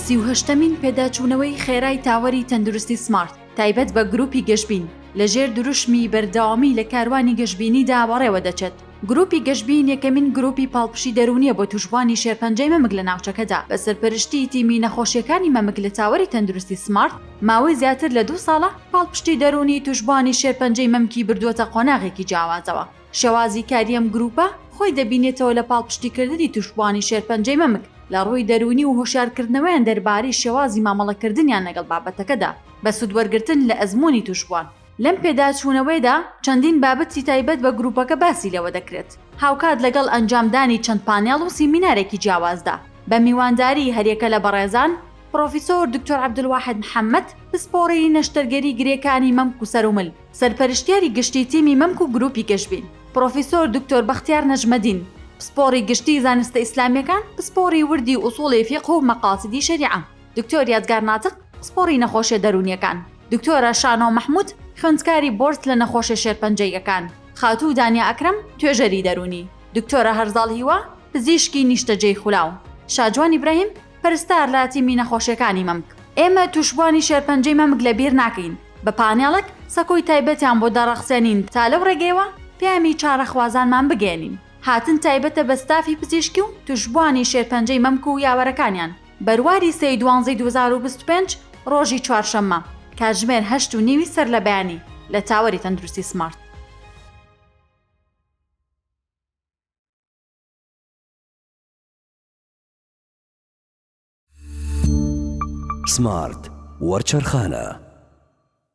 38مین پێداچوونەوەی خێرای تاوەری تەندروستی سمارت تایبەت بە گروپی گەشتبین لەژێر دروشمی بەردەوامی لە کاروانی گەشتبینیدا بەڕێوە دەچێت. گروپی گەشتبین یەکەمین گروپی پاڵپشی دەرونیە بۆ توشبوانی شێرپەنجەی مەمک لە ناوچەکەدا بە سەرپەرشتی تیمی نەخۆشیەکانی مەمک لە تاوەری تەندروستی سمارت ماوەی زیاتر لە 2 ساڵە پاڵپشتی دەرونی توشبوانی شێرپەنجەی مەمکی بردووەتە قۆناغێکی جیاوازەوە. شێوازی کاری ئەم گروپە خۆی دەبینێتەوە لە پاڵپشتیکردنی توشبوانی شێرپەنجەی مەمک لە ڕووی دەرونی و هۆشیارکردنەوەیان دەربارەی شێوازی مامەڵەکردنیان لەگەڵ بابەتەکەدا بە سوودوەرگرتن لە ئەزموونی توشبوان. لەم پێداچوونەوەیدا چەندین بابەتی تایبەت بە گروپەکە باسی لەوە دەکرێت هاوکات لەگەڵ ئەنجامدانی چەند پانێڵ و سیمینارێکی جیاوازدا بە میوانداری هەریەکە لە بەڕێزان پرۆفیسۆر دکتۆر عەبدولواحید محەممەد پسپۆڕی نەشتەرگەری گرێکانی مەمک و سەرومل سەرپەرشتیاری گشتی تیمی مەمک و گروپی گەشتبین پرۆفیسۆر دکتۆر بەختیار نەجمەدین پسپۆڕی گشتی زانستە ئیسلامیەکان پسپۆڕی وردی ئوسوڵی فیقه و مەقاسیدی شەریعە دکتۆر یادگار ناتق پسپۆڕی نەخۆشیە دەرونیەکان دکتۆرە شانۆ مەحموود خوێندکاری بۆرس لە نەخۆشیە شێرپەنجەیەکان خاتوو دانیا ئەکرەم توێژەری دەرونی دکتۆرە هەرزاڵ هیوا پزیشکی نیشتەجێی خولاو شاجوان ئیبراهیم پەرستار لە تیمی نەخۆشیەکانی مەمک. ئێمە توشبوانی شێرپەنجەی مەمک لەبیر ناکەین بە پانێڵێک سەکۆی تایبەتیان بۆ دەڕەخسێنین تا لەو ڕێگەیەوە پێیامی چارەخوازانمان بگێنین هاتن تایبەتە بە ستافی پزیشکی و توشبوانی شێرپەنجەی مەمک و یاوەرەکانیان بەرواری 3/12/2025 ڕۆژی چوارشەممە کاتژمێر 8:30 سەر لە بەیانی لە تاوەری تەندروستی سمارت. سمارت وەرچەرخانە